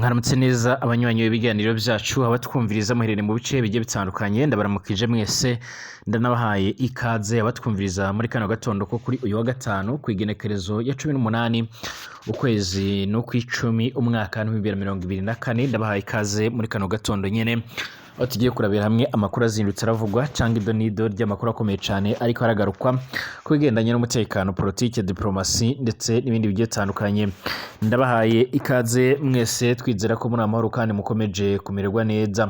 Mwaramutse neza abanywanyi b'ibiganiro byacu abatwumviriza muherere mu bice bigiye bitandukanye ndabaramukije mwese ndanabahaye ikaze abatwumviriza muri kano gatondo ko kuri uyu wa gatanu ku igenekerezo ya 18 ukwezi no kw'icumi umwaka wa 2024 ndabahaye ikaze muri kano gatondo nyene aho tugiye kurabira hamwe amakuru azindutse aravugwa cyangwa idonido ry'amakuru akomeye cyane ariko aragarukwa ku bigendanye n'umutekano politike diplomasi ndetse n'ibindi bigiye bitandukanye ndabahaye ikaze mwese twizera ko muri amahoro kandi mukomeje kumererwa neza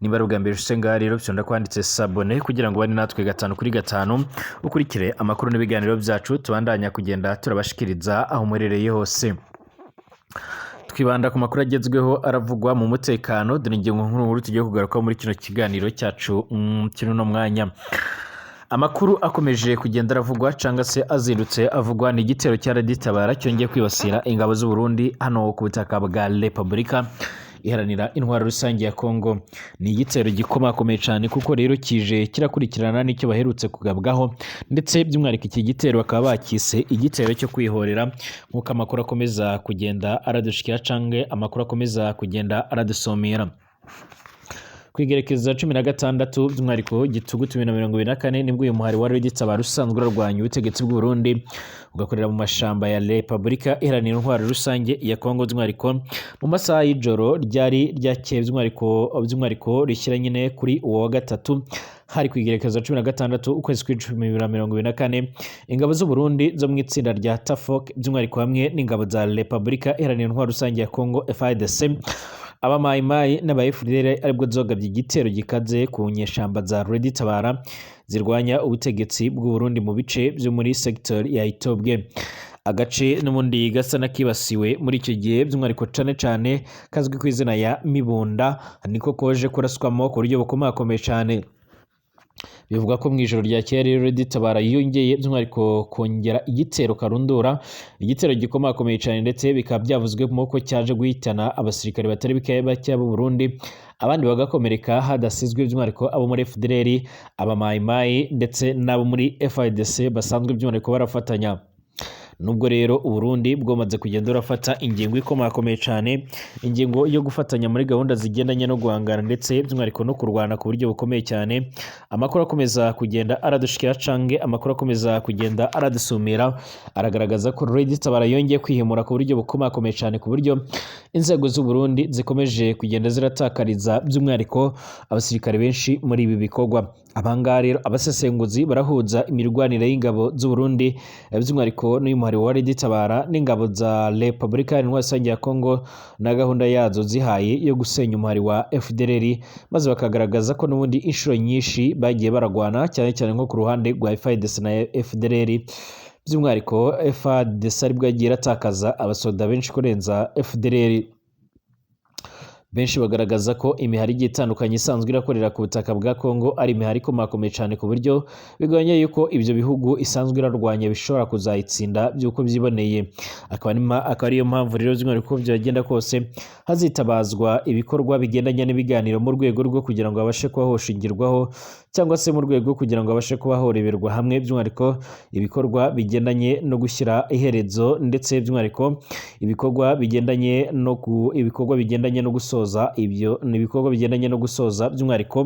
niba ari ubwa mbere usenga rero byonda kwanditse sabone kugira ngo bane natwe gatanu kuri gatanu ukurikire amakuru n'ibiganiro byacu tubandanya kugenda turabashikiriza aho murereye hose twibanda ku makuru agezweho aravugwa mu mutekano dore ingingo nkuru tugiye kugaruka muri kino kiganiro cyacu kino no mwanya amakuru akomeje kugenda aravugwa cyangwa se azindutse avugwa ni igitero cya Tabara cyongeye kwibasira ingabo z'u Burundi hano ku butaka bwa Repubulika iharanira intwaro rusange ya Kongo. Ni igitero gikomakomeye cyane kuko rero kije kirakurikirana n'icyo baherutse kugabwaho ndetse by'umwihariko iki gitero bakaba bakise igitero cyo kwihorera nk'uko amakuru akomeza kugenda aradushikira canke amakuru akomeza kugenda aradusomera. Kwigerekeza 16 by'umwihariko gitugu 2024 nibwo uyu muhari wa Tabara usanzwe urarwanya ubutegetsi bw'u Burundi ugakorera mu mashamba ya Repubulika iharanira intwaro rusange ya Kongo by'umwihariko mu masaha y'ijoro ryari ryakeye by'umwihariko rishyira nyine kuri uwo wa gatatu hari kwigerekeza 16 ukwezi kw'icumi 2024 ingabo z'u Burundi zo mu itsinda rya Tafok by'umwihariko hamwe n'ingabo za Repubulika iharanira intwaro rusange ya Kongo FARDC abamayimayi n'abayifurire aribwo zogabye igitero gikaze ku nyeshamba za Tabara zirwanya ubutegetsi bw'u Burundi mu bice byo muri sector ya Itobwe agace n'umundi gasa nakibasiwe muri icyo gihe by'umwihariko cyane kazwi ku izina ya Mibunda niko koje kuraswamo ku buryo bukomakomeye cyane. Bivuga ko mu ijoro rya kera rero Tabara yongeye by'umwihariko kongera igitero karundura igitero gikomakomeye cyane ndetse bikaba byavuzwe ko cyaje guhitana abasirikare batari bake b'u Burundi abandi bagakomereka hadasizwe by'umwihariko abo muri FDLR abamayimayi ndetse n'abo muri FARDC basanzwe by'umwihariko barafatanya. Nubwo rero u Burundi bwomaze kugenda urafata ingingo ikomakomeye cyane ingingo yo gufatanya muri gahunda zigendanye no guhangana ndetse by'umwihariko no kurwana ku buryo bukomeye cyane amakuru akomeza kugenda aradushikira cange amakuru akomeza kugenda aradusumira aragaragaza ko Tabara yongeye kwihimura ku buryo bukomakomeye cyane ku buryo inzego z'u Burundi zikomeje kugenda ziratakariza by'umwihariko abasirikare benshi muri ibi bikorwa. Abangara rero abasesenguzi barahuza imirwanire y'ingabo z'u Burundi by'umwihariko n'uyu muhari wa Tabara n'ingabo za Repubulika Iharanira Intwaro Rusange ya Kongo na gahunda yazo zihaye yo gusenya umuhari wa FDLR maze bakagaragaza ko n'ubundi inshuro nyinshi bagiye baragwana cyane cyane nko ku ruhande rwa FARDC na FDLR by'umwihariko FARDC aribwo yagiye atakaza abasoda benshi kurenza FDLR. Benshi bagaragaza ko imihari igiye itandukanye isanzwe irakorera ku butaka bwa Kongo ari imihari ikomakomeye cyane ku buryo bigabanya yuko ibyo bihugu isanzwe irarwanya bishobora kuzayitsinda by'uko byiboneye. Akaba ariyo mpamvu rero by'umwihariko byagenda kose hazitabazwa ibikorwa bigendanye n'ibiganiro mu rwego rwo kugira ngo babashe kuba hoshingirwaho cyangwa se mu rwego kugira ngo babashe kuba horeberwa hamwe by'umwihariko ibikorwa bigendanye no gushyira iherezo ndetse by'umwihariko ibikorwa bigendanye no gusoza ibyo nibikorwa bigendanye no gusoza by'umwihariko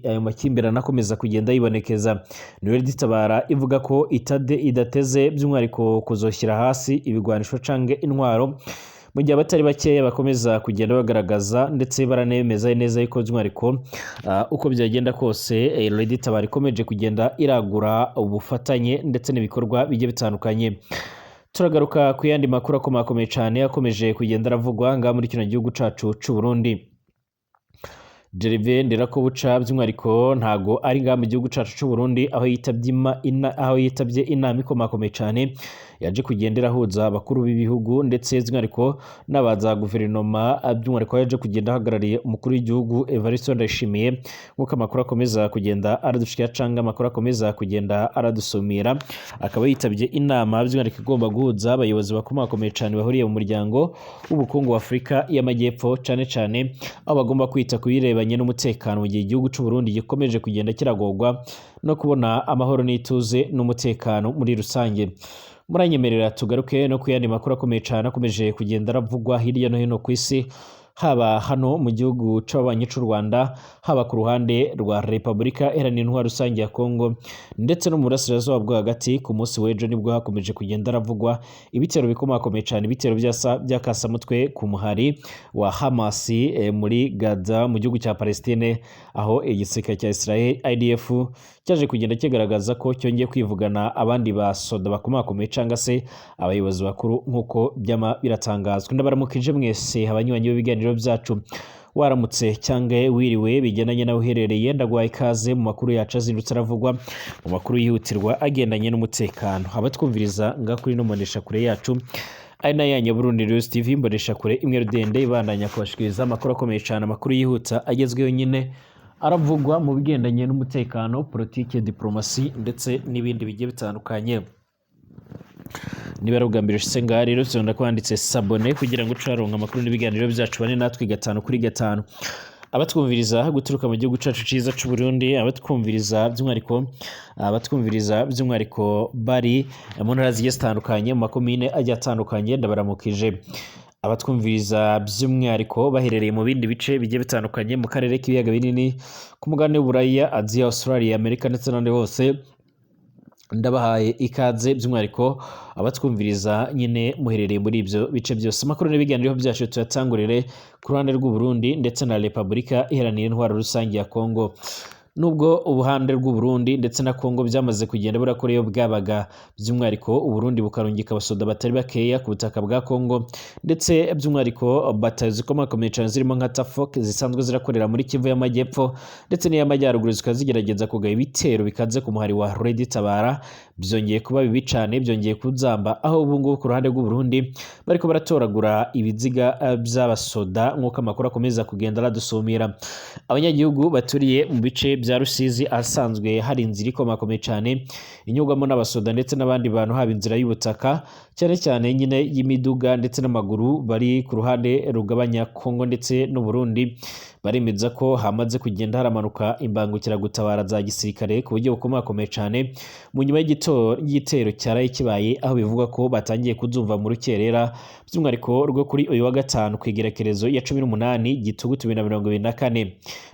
ayo makimbirane akomeza kugenda yibonekeza. Niwe Tabara ivuga ko idateze by'umwihariko kuzoshyira hasi ibigwanisho cange intwaro mu gihe abatari bakeya bakomeza kugenda bagaragaza ndetse baranemeza neza yuko by'umwihariko uko byagenda kose Tabara ikomeje kugenda iragura ubufatanye ndetse n'ibikorwa bigiye bitandukanye. Turagaruka ku yandi makuru akomakomeye cyane akomeje kugenda aravugwa ngaha muri kino gihugu cacu c'u Burundi. Gervais Nderakobuca by'umwihariko ntago ari ngaha mu gihugu cacu c'u Burundi aho yitabye inama ikomakomeye cyane yaje kugendera ahuza abakuru b'ibihugu ndetse by'umwihariko n'abaza guverinoma by'umwihariko yaje kugenda ahagarariye umukuru w'igihugu Evariste Ndayishimiye nk'uko amakuru akomeza kugenda aradushikira canga amakuru akomeza kugenda aradusomera akaba yitabye inama by'umwihariko igomba guhuza abayobozi bakomakomeye cyane bahuriye mu muryango w'ubukungu wa Afurika y'Amajyepfo cyane aho bagomba kwita ku birebanye n'umutekano mu gihe igihugu cy'u Burundi gikomeje kugenda kiragorwa no kubona amahoro n'ituze n'umutekano muri rusange. muranyemerera tugaruke no kuyandi makuru akomeye cyane akomeje kugenda aravugwa hirya no hino ku isi, haba hano mu gihugu c'ababanyi c'u Rwanda, haba ku ruhande rwa Repubulika Iharanira Intwaro Rusange ya Kongo, ndetse no mu burasirazuba bwo hagati. Ku munsi w'ejo nibwo hakomeje kugenda aravugwa ibitero bikomakomeye cyane, ibitero by'akasamutwe ku muhari wa Hamas muri Gaza mu gihugu cya Palestine, aho igisirikare cya Israel IDF cyaje kugenda kigaragaza ko cyongeye kwivugana abandi basoda bakomakomeye cyangwa se abayobozi bakuru nk'uko byama biratangazwa. Ndabaramukije mwese abanywanyi b'ibiganiro byacu, waramutse cyangwa wiriwe bigendanye nawe uherereye, ndaguhaye ikaze mu makuru yacu azindutse aravugwa, mu makuru yihutirwa agendanye n'umutekano. Abatwumviriza ngakuri no mbonesha kure yacu ari nayo ya Burundi News TV, mbonesha kure imwe rudende ibandanya kubashikiriza amakuru akomeye cyane, amakuru yihuta agezweho nyine aravugwa mu bigendanye n'umutekano, politike, diplomasi ndetse n'ibindi bigiye bitandukanye. Niba ari ubwa mbere ushitse ngaha rero tuzonda kwanditse sabone kugira ngo ucaronka amakuru n'ibiganiro byacu bane natwe gatanu kuri gatanu. Abatwumviriza guturuka mu gihugu cacu ciza c'u Burundi, abatwumviriza by'umwihariko bari mu ntara zigiye zitandukanye mu makomine agiye atandukanye, ndabaramukije. Abatwumviriza by'umwihariko baherereye mu bindi bice bigiye bitandukanye mu karere k'ibiyaga binini, ku mugabane w'Uburaya, Aziya, Australia, Amerika ndetse n'ahandi hose, ndabahaye ikaze. By'umwihariko abatwumviriza nyine muherereye muri ibyo bice byose. Amakuru n'ibiganiro byacu tuyatangurire ku ruhande rw'u Burundi ndetse na Repubulika Iharanira Intwaro Rusange ya Kongo. Nubwo ubuhande rw'u Burundi ndetse na Kongo byamaze kugenda burakoreyo bwabaga, by'umwihariko u Burundi bukarungika abasoda batari bakeya ku butaka bwa Kongo, ndetse by'umwihariko batazi zikomakomeye cyane zirimo nka Tafok zisanzwe zirakorera muri Kivu y'Amajyepfo ndetse n'iy'Amajyaruguru, zikazigerageza kugaba ibitero bikaze ku muhari wa Tabara. Byongeye kuba bibi cyane, byongeye kuzamba, aho ubu ngubu ku ruhande rw'u Burundi bariko baratoragura ibiziga by'abasoda nk'uko amakuru akomeza kugenda aradusumira. Abanyagihugu baturiye mu bice bya Rusizi asanzwe hari inzira ikomakomeye cyane inyurwamo n'abasoda ndetse n'abandi bantu, haba inzira y'ubutaka cyane cyane nyine y'imiduga ndetse n'amaguru, bari ku ruhande rugabanya Kongo ndetse n'u Burundi, baremeza ko hamaze kugenda haramanuka imbangukiragutabara za gisirikare ku buryo bukomakomeye cyane mu nyuma y'igitero cyaraye kibaye, aho bivuga ko batangiye kuzumva mu rukerera, by'umwihariko rwo kuri uyu wa gatanu ku igerekerezo ya 18 Gitugutu 2024.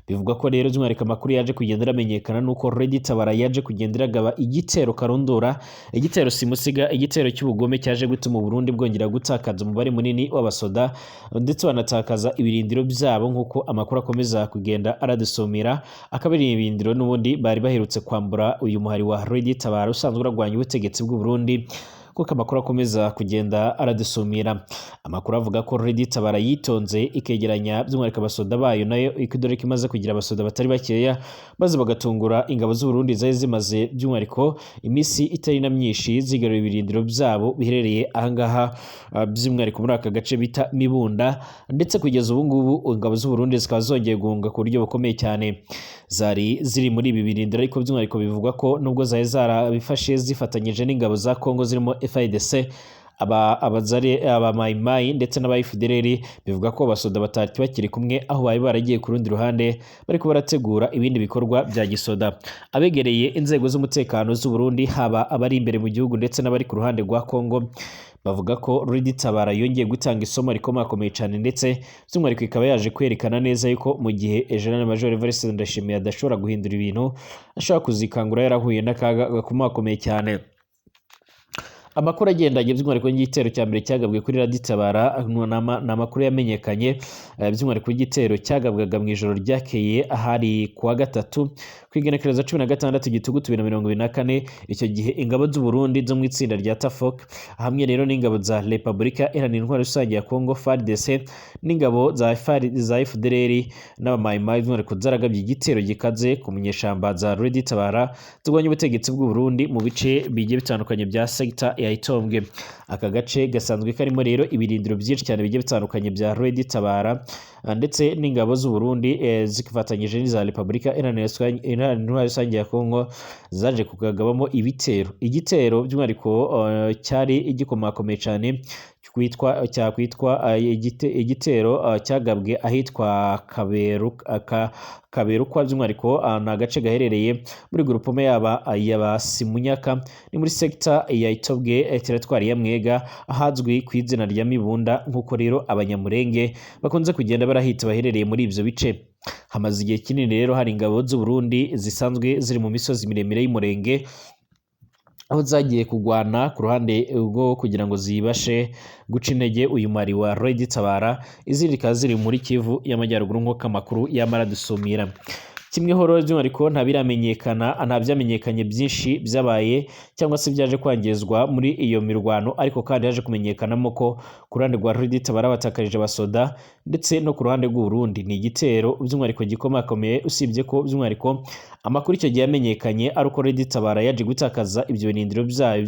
Bivuga ko rero by'umwihariko amakuru yaje kugenda aramenyekana nuko Tabara yaje kugenda iragaba igitero karundura, igitero simusiga, igitero cy'ubugome cyaje gutuma Burundi bwongera gutakaza umubare munini w'abasoda ndetse banatakaza ibirindiro byabo, nk'uko amakuru akomeza kugenda aradusomera. Akabiri ibirindiro n'ubundi bari baherutse kwambura uyu muhari wa Tabara usanzwe uragwanya ubutegetsi bw'u Burundi, kuko amakuru akomeza kugenda aradusumira. Amakuru avuga ko Tabara yitonze ikegeranya by'umwihariko abasoda bayo, nayo ikidore kimaze kugira abasoda batari bakeya, maze bagatungura ingabo z'u Burundi zari zimaze by'umwihariko imisi itari na myinshi zigarura ibirindiro byabo biherereye ahangaha, by'umwihariko muri aka gace bita Mibunda, ndetse kugeza ubu ngubu ingabo z'u Burundi zikaba zongeye guhunga ku buryo bukomeye cyane. Zari ziri muri ibi birindiro, ariko by'umwihariko bivugwa ko nubwo zari zarabifashe zifatanyije n'ingabo za Kongo zirimo FARDC, abamayimayi ndetse n'abayifideleri, bivuga ko abasoda batari bakiri kumwe, aho bari baragiye ku rundi ruhande bariko barategura ibindi bikorwa bya gisoda. Abegereye inzego z'umutekano z'u Burundi, haba abari imbere mu gihugu ndetse n'abari ku ruhande rwa Kongo, bavuga ko Tabara yongeye gutanga isomo rikomakomeye cyane, ndetse by'umwihariko ikaba yaje kwerekana neza yuko mu gihe General Major Evariste Ndayishimiye adashobora guhindura ibintu, ashobora kuzikangura yarahuye n'akaga gakomakomeye cyane. Amakuru agendanye by'umwihariko n'igitero cya mbere cyagabwe kuri Tabara ni amakuru yamenyekanye, by'umwihariko igitero cyagabwaga mu ijoro ryakeye ahari kuwa gatatu ku igenekerezo 16 Gitugutu 2024. Icyo gihe ingabo z'u Burundi zo mu itsinda rya Tafok hamwe rero n'ingabo za Repubulika Iharanira Intwaro Rusange ya Kongo FARDC n'ingabo za FDLR n'abamayimayi, by'umwihariko zaragabye igitero gikaze ku munyeshamba za Tabara zirwanya ubutegetsi bw'u Burundi mu bice bigiye bitandukanye bya sekta ya Itombwe. Aka gace gasanzwe karimo rero ibirindiro byinshi cyane bigiye bitandukanye bya Tabara ndetse n'ingabo z'u Burundi zifatanyije n'iza Repubulika Iharanira Intwaro Rusange ya Kongo zaje kugagabamo ibitero. Igitero by'umwihariko cyari igikomakomeye cyane cyakwitwa igitero cyagabwe ahitwa Kaberuka by'umwihariko ni agace gaherereye muri grupome yaba Simunyaka ni muri sector ya Itobwe teritwari ya Mwega ahazwi ku izina rya Mibunda nk'uko rero abanyamurenge bakunze kugenda barahita baherereye muri ibyo bice. Hamaze igihe kinini rero hari ingabo z'u Burundi zisanzwe ziri mu misozi miremire y'umurenge aho zagiye kugwana ku ruhande rwo kugira ngo zibashe guca intege uyu mari wa Tabara, izindi zikaba ziri muri Kivu y'Amajyaruguru nk'uko amakuru yamara dusumira. Kimwe horo by'umwihariko nta byamenyekanye byinshi byabaye cyangwa se byaje kwangizwa muri iyo mirwano, ariko kandi yaje kumenyekanamo ko ku ruhande rwa Tabara batakarije abasoda ndetse no ku ruhande rw'u Burundi ni igitero by'umwihariko gikomakomeye, usibye ko by'umwihariko amakuru icyo gihe yamenyekanye ari uko Tabara yaje gutakaza ibyo birindiro byayo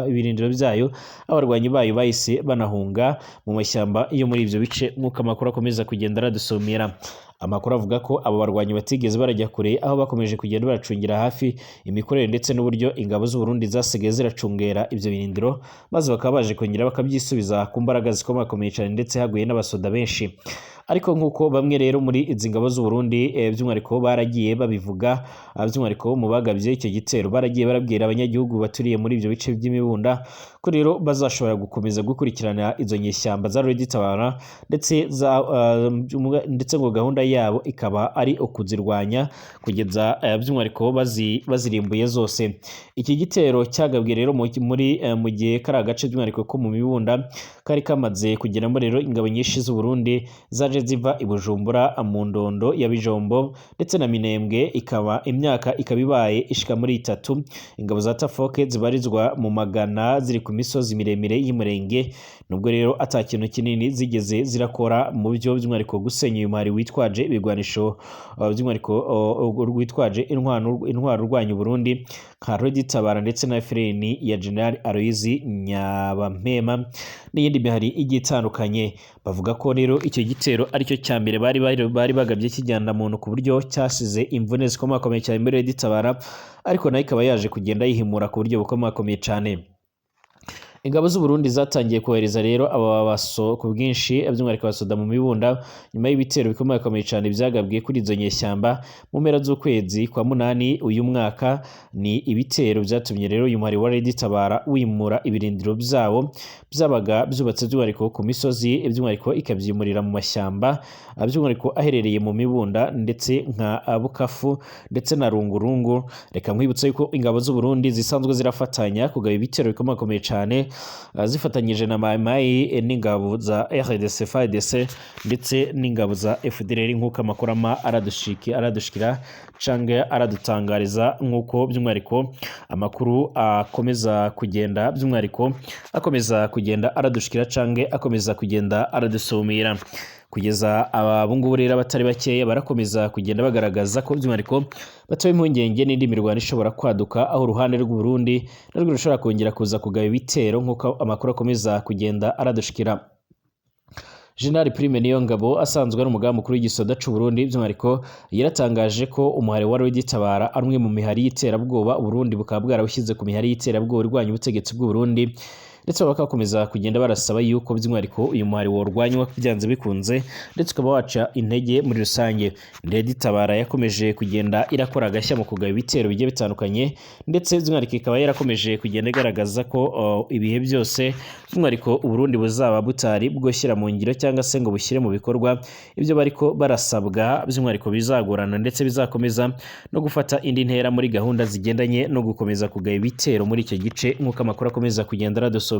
ibirindiro byayo, abarwanyi bayo bahise banahunga mu mashyamba yo muri ibyo bice nk'uko amakuru akomeza kugenda aradusomera. Amakuru avuga ko abo barwanyi batigeze barajya kure, aho bakomeje kugenda baracungira hafi imikorere ndetse n'uburyo ingabo z'u Burundi zasigaye ziracungera ibyo birindiro, maze bakaba baje kongera bakabyisubiza ku mbaraga zikomakomeye cyane ndetse haguye n'abasoda benshi. Ariko nk'uko bamwe rero muri izi ngabo z'u Burundi by'umwihariko baragiye babivuga, by'umwihariko mu bagabye icyo gitero baragiye barabwira abanyagihugu baturiye muri ibyo bice by'imibunda ko rero bazashobora gukomeza gukurikirana izo nyeshyamba za Tabara ndetse ngo gahunda yabo ikaba ari ukuzirwanya kugeza by'umwihariko bazirimbuye zose. Iki gitero cyagabwe rero mu gihe kari agace by'umwihariko ko mu mibunda kari kamaze kugeramo rero ingabo nyinshi z'u Burundi zaje ziva i Bujumbura mu ndondo ya Bijombo ndetse na Minembwe, imyaka ikaba ibaye ishika muri 3. Ingabo za Tafoke zibarizwa mu magana ziri ku misozi miremire y'umurenge, nubwo rero atakintu kinini zigeze zirakora mu byo by'umwihariko gusenya uyu mari witwaje ibigwanisho by'umwihariko rwitwaje intwaro rwanya Burundi nka Tabara ndetse na Freni ya General Aloyizi Nyabampema n'iyindi mihari igiye itandukanye. Bavuga ko rero icyo gitero aricyo cya mbere bari bagabye kijyana muntu ku buryo cyasize imvune zikomakomeye cyane muri Tabara, ariko nayo ikaba yaje kugenda yihimura ku buryo bukomakomeye cyane. Ingabo z'u Burundi zatangiye kohereza rero ababaso ku bwinshi by'umwihariko abasoda mu mibunda nyuma y'ibitero bikomakomeye cyane byagabwe kuri izo nyeshyamba mu mpera z'ukwezi kwa 8 uyu mwaka. Ni ibitero byatumye rero uyu muhari wa Tabara wimura ibirindiro byabo byabaga byubatse by'umwihariko ku misozi, by'umwihariko ikabyimurira mu mashyamba by'umwihariko aherereye mu mibunda ndetse nka Bukafu ndetse na Rungurungu. Reka nkwibutse yuko ingabo z'u Burundi zisanzwe zirafatanya kugaba ibitero bikomakomeye cyane zifatanyije na Maimai n'ingabo za RDC FARDC ndetse n'ingabo za FDLR nk'uko amakuru aradushikira canke aradutangariza, nk'uko by'umwihariko amakuru akomeza kugenda aradushikira canke akomeza kugenda aradusumira. Kugeza abungubu rero abatari bakeya barakomeza kugenda bagaragaza ko by'umwihariko batoye impungenge n'indi mirwano ishobora kwaduka, aho uruhande rw'u Burundi narwo rushobora kongera kuza kugaba ibitero nk'uko amakuru akomeza kugenda aradushikira. General Prime Niyongabo asanzwe ari umugaba mukuru w'igisoda cy'u Burundi by'umwihariko yaratangaje ko umuhari wa Tabara ari umwe mu mihari y'iterabwoba u Burundi bukaba bwarawushyize ku mihari y'iterabwoba irwanya ubutegetsi bw'u Burundi, ndetse bakakomeza kugenda barasaba yuko by'umwihariko uyu muhari worwanywa byanze bikunze ndetse ukaba waca intege muri rusange. Tabara yakomeje kugenda irakora agashya mu kugaba ibitero bigiye bitandukanye, ndetse by'umwihariko ikaba yarakomeje kugenda igaragaza ko ibihe byose by'umwihariko u Burundi buzaba butari bwoshyira mu ngiro cyangwa se ngo bushyire mu bikorwa ibyo bariko barasabwa, by'umwihariko bizagorana ndetse bizakomeza no gufata indi ntera muri gahunda zigendanye no gukomeza kugaba ibitero muri icyo gice nk'uko amakuru akomeza kugenda aradusomera.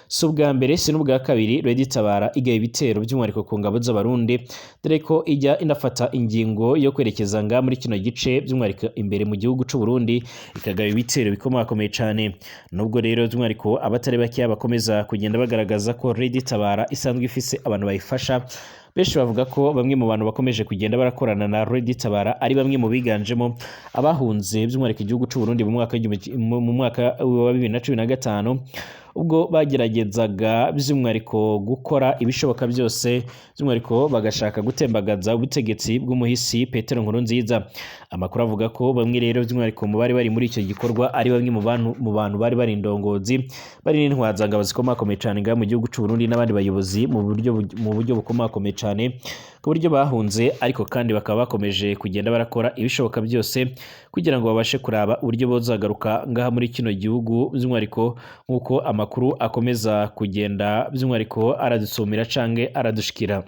Si ubwa mbere si n'ubwa kabiri Tabara igaba ibitero by'umwihariko ku ngabo z'Abarundi, dore ko ijya inafata ingingo yo kwerekeza muri kino gice by'umwihariko imbere mu gihugu cy'u Burundi ikagaba ibitero bikomakomeye cyane. Nubwo rero by'umwihariko abatari bakeya bakomeza kugenda bagaragaza ko Tabara isanzwe ifise abantu bayifasha, benshi bavuga ko bamwe mu bantu bakomeje kugenda barakorana na Tabara ari bamwe mu biganjemo abahunze by'umwihariko igihugu cy'u Burundi mu mwaka wa 2015 ubwo bageragezaga by'umwihariko gukora ibishoboka byose by'umwihariko bagashaka gutembagaza ubutegetsi bw'umuhisi Petero Nkurunziza. amakuru avuga ko bamwe rero by'umwihariko mu bari bari muri icyo gikorwa ari bamwe mu bantu bari bari indongozi bari n'intwazangabo zikomakomeye cyane ngaha mu gihugu cy'u Burundi n'abandi bayobozi mu buryo bukomakomeye cyane ku buryo bahunze ariko kandi bakaba bakomeje kugenda barakora ibishoboka byose kugira ngo babashe kuraba uburyo bozagaruka ngaha muri kino gihugu by'umwihariko nk'uko amakuru akomeza kugenda by'umwihariko aradusumira canke aradushikira.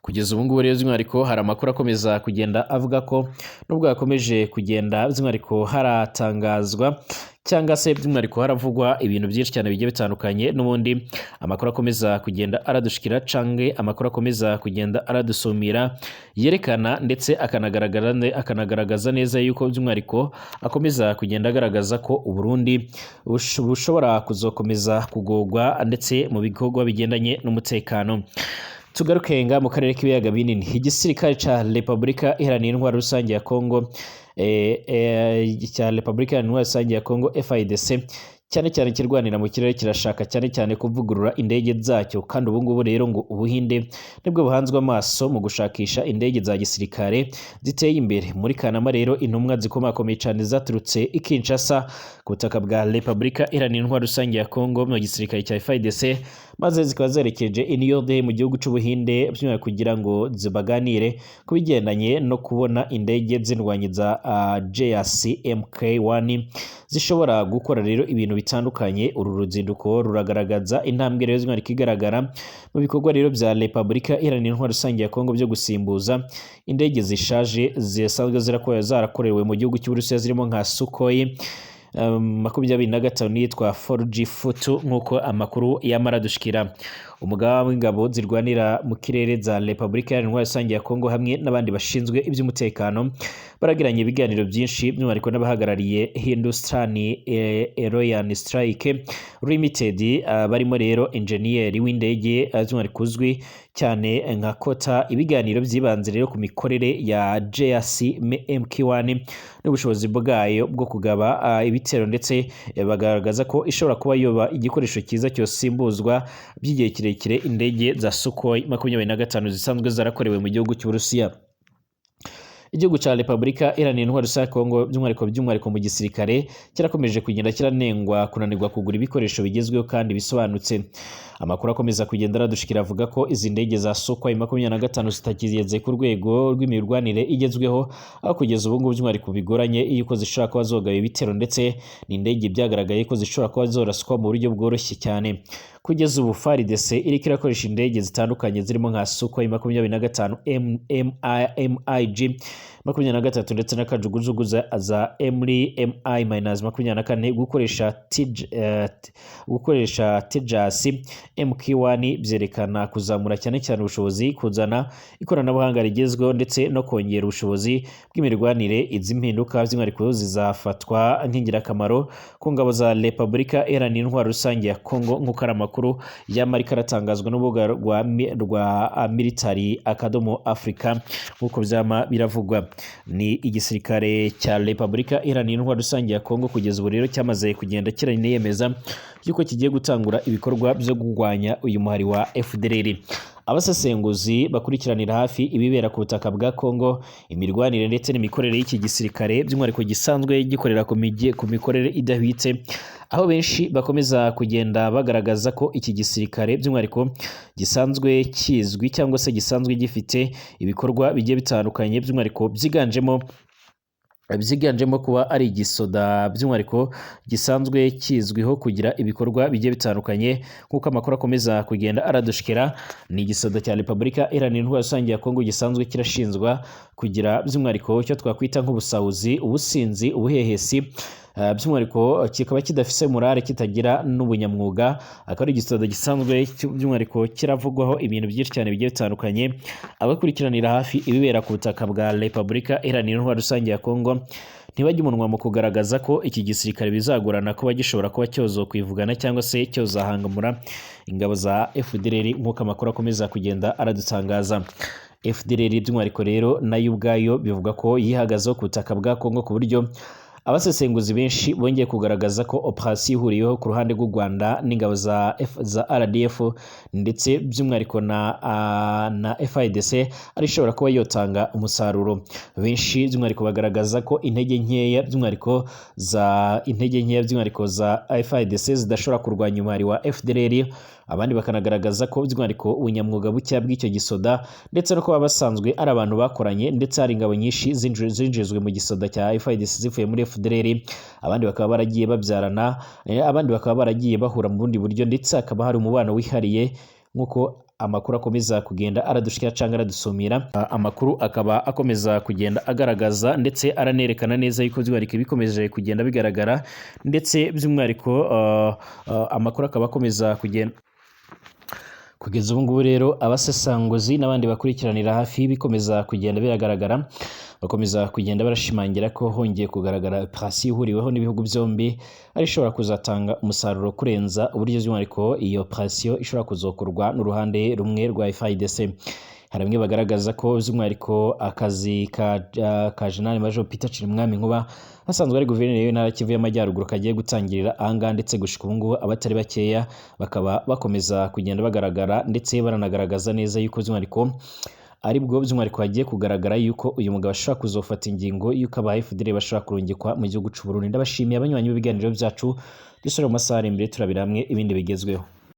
Kugeza ubu ngubu rero by'umwihariko hari amakuru akomeza kugenda avuga ko nubwo yakomeje kugenda by'umwihariko haratangazwa cyangwa se by'umwihariko haravugwa ibintu byinshi cyane bigiye bitandukanye, n'ubundi amakuru akomeza kugenda aradushikira canke amakuru akomeza kugenda aradusumira yerekana ndetse akanagaragaza neza yuko by'umwihariko akomeza kugenda agaragaza ko Uburundi bushobora kuzokomeza kugorwa ndetse mu bikorwa bigendanye n'umutekano. Tugarukenga mu karere k'ibiyaga binini, igisirikare ca Repubulika Iharanira Intwaro Rusange ya Kongo FARDC cyane cyane kirwanira mu kirere kirashaka cyane cyane kuvugurura indege zacyo, kandi ubu ngubu rero ngo Ubuhinde nibwo buhanzwe amaso mu gushakisha indege za gisirikare ziteye imbere. Muri Kanama rero intumwa zikomakomeye cyane zaturutse i Kinshasa ku butaka bwa Repubulika Iharanira Intwaro Rusange ya Kongo mu gisirikare cya FARDC, maze zikaba zerekeje i New Delhi mu gihugu cy'Ubuhinde kugira ngo zibaganire ku bigendanye no kubona indege z'indwanyi za JAC MK1 zishobora gukora rero ibintu bitandukanye. Uru ruzinduko ruragaragaza intambwe rero z'umwihariko igaragara mu bikorwa rero bya Repubulika Iharanira Intwaro Rusange ya Kongo byo gusimbuza indege zishaje zisanzwe zarakorewe mu gihugu cy'Uburusiya zirimo nka Sukhoi 25 yitwa 4G Futu nk'uko amakuru yamara dushikira. Umugaba w'ingabo zirwanira mu kirere za Repubulika Iharanira Intwaro Rusange ya Kongo hamwe n'abandi bashinzwe iby'umutekano baragiranye ibiganiro byinshi by'umwihariko n'abahagarariye Hindustan Aeroyan Strike Limited, barimo rero enjeniyeri w'indege by'umwihariko uzwi cyane nka Kota. Ibiganiro byibanze rero ku mikorere ya JAC MK1 n'ubushobozi bwayo bwo kugaba ibitero, ndetse bagaragaza ko ishobora kuba yoba igikoresho cyiza cyosimbuzwa by'igihe kirekire indege za Sukhoi 25 zisanzwe zarakorewe mu gihugu cy'Uburusiya. Igihugu cya Repubulika Iharanira Intwaro Rusange ya Kongo by'umwihariko mu gisirikare kirakomeje kugenda kiranengwa kunanirwa kugura ibikoresho bigezweho kandi bisobanutse. Amakuru akomeza kugenda aradushikira avuga ko izi ndege za Sukhoi 25 zitakigeze ku rwego rw'imirwanire igezweho, aho kugeza ubu ngubu by'umwihariko bigoranye yuko zishobora kuba zogaba ibitero, ndetse n'indege byagaragaye ko zishobora kuba zoraswa mu buryo bworoshye cyane. Kugeza ubu FARDC iriko irakoresha indege zitandukanye zirimo nka Sukhoi 25 MiG 23 ndetse na kajugujugu za MI-24 gukoresha TJAC MK1 byerekana kuzamura cyane cyane ubushobozi, kuzana ikoranabuhanga rigezweho ndetse no kongera ubushobozi bw'imirwanire. Izi mpinduka by'umwihariko zizafatwa nk'ingirakamaro ku ngabo za Repubulika Iharanira Intwaro Rusange ya Kongo nk'uko ari amakuru y'amarika aratangazwa n'urubuga rwa Military Academy Africa nk'uko byama biravugwa. Ni igisirikare cya Repubulika Iharanira Intwaro Rusange ya Kongo kugeza ubu rero cyamaze kugenda kiraniyemeza yuko kigiye gutangura ibikorwa byo kurwanya uyu muhari wa FDLR. Abasesenguzi bakurikiranira hafi ibibera ku butaka bwa Kongo, imirwanire ndetse n'imikorere y'iki gisirikare by'umwihariko gisanzwe gikorera ku mikorere idahwitse, aho benshi bakomeza kugenda bagaragaza ko iki gisirikare by'umwihariko gisanzwe kizwi cyangwa se gisanzwe gifite ibikorwa bigiye bitandukanye by'umwihariko byiganjemo kuba ari igisoda by'umwihariko gisanzwe kizwiho kugira ibikorwa bigiye bitandukanye nk'uko amakuru akomeza kugenda aradushikira. Ni igisoda cya Repubulika Iharanira Intwaro Rusange ya Kongo gisanzwe kirashinzwa kugira by'umwihariko icyo twakwita nk'ubusahuzi, ubusinzi, ubuhehesi, by'umwihariko kikaba kidafise morale, kitagira n'ubunyamwuga. Akaba ari igisoda gisanzwe by'umwihariko kiravugwaho ibintu byinshi cyane bigiye bitandukanye. Abakurikiranira hafi ibibera ku butaka bwa Repubulika Iharanira Intwaro Rusange ya Kongo ntibajya umunwa mu kugaragaza ko iki gisirikare bizagorana kuba gishobora kuba cyozo kwivugana cyangwa se cyozahangamura ingabo za FDLR nk'uko amakuru akomeza kugenda aradutangaza. FDLR by'umwihariko rero nayo ubwayo bivuga ko yihagazeho ku butaka bwa Kongo ku buryo abasesenguzi benshi bongeye kugaragaza ko operation ihuriyeho ku ruhande rw'u Rwanda n'ingabo za RDF ndetse by'umwihariko na FIDC ari ishobora kuba yotanga umusaruro. Benshi by'umwihariko bagaragaza ko intege nkeya by'umwihariko za FIDC zidashobora kurwanya umwari wa FDLR, abandi bakanagaragaza ko by'umwihariko ubunyamwuga bucya bw'icyo gisoda ndetse no kuba basanzwe ari abantu bakoranye ndetse hari ingabo nyinshi zinjizwe mu gisoda cya FIDC zivuye muri FDLR, abandi bakaba baragiye babyarana, abandi bakaba baragiye bahura mu bundi buryo ndetse hakaba hari umubano wihariye nk'uko amakuru akomeza kugenda aradushikira cyangwa aradusumira. Amakuru akaba akomeza kugenda agaragaza ndetse aranerekana neza yuko by'umwihariko bikomeje kugenda bigaragara ndetse by'umwihariko amakuru akaba akomeza kugenda kugeza ubu ngubu rero abasesanguzi n'abandi bakurikiranira hafi bikomeza kugenda biragaragara, bakomeza kugenda barashimangira ko hongeye kugaragara operation ihuriweho n'ibihugu byombi ari ishobora kuzatanga umusaruro kurenza uburyo by'umwihariko iyo operation ishobora kuzokorwa n'uruhande rumwe rwa FIDC. Hari bamwe bagaragaza ko by'umwihariko akazi ka General Major Peter Chirimwami Nkuba hasanzwe ari guverineri w'intara Kivu y'Amajyaruguru kagiye gutangirira ahangaha ndetse gushika ubu ngubu abatari bakeya bakaba bakomeza kugenda bagaragara ndetse baranagaragaza neza yuko by'umwihariko aribwo by'umwihariko hagiye kugaragara yuko uyu mugabo ashobora kuzofata ingingo yuko aba FDL bashobora kurungikwa mu gihugu cy'u Burundi. Ndabashimiye abanywanyi b'ibiganiro byacu, dusore mu masaha ari imbere turabira hamwe ibindi bigezweho.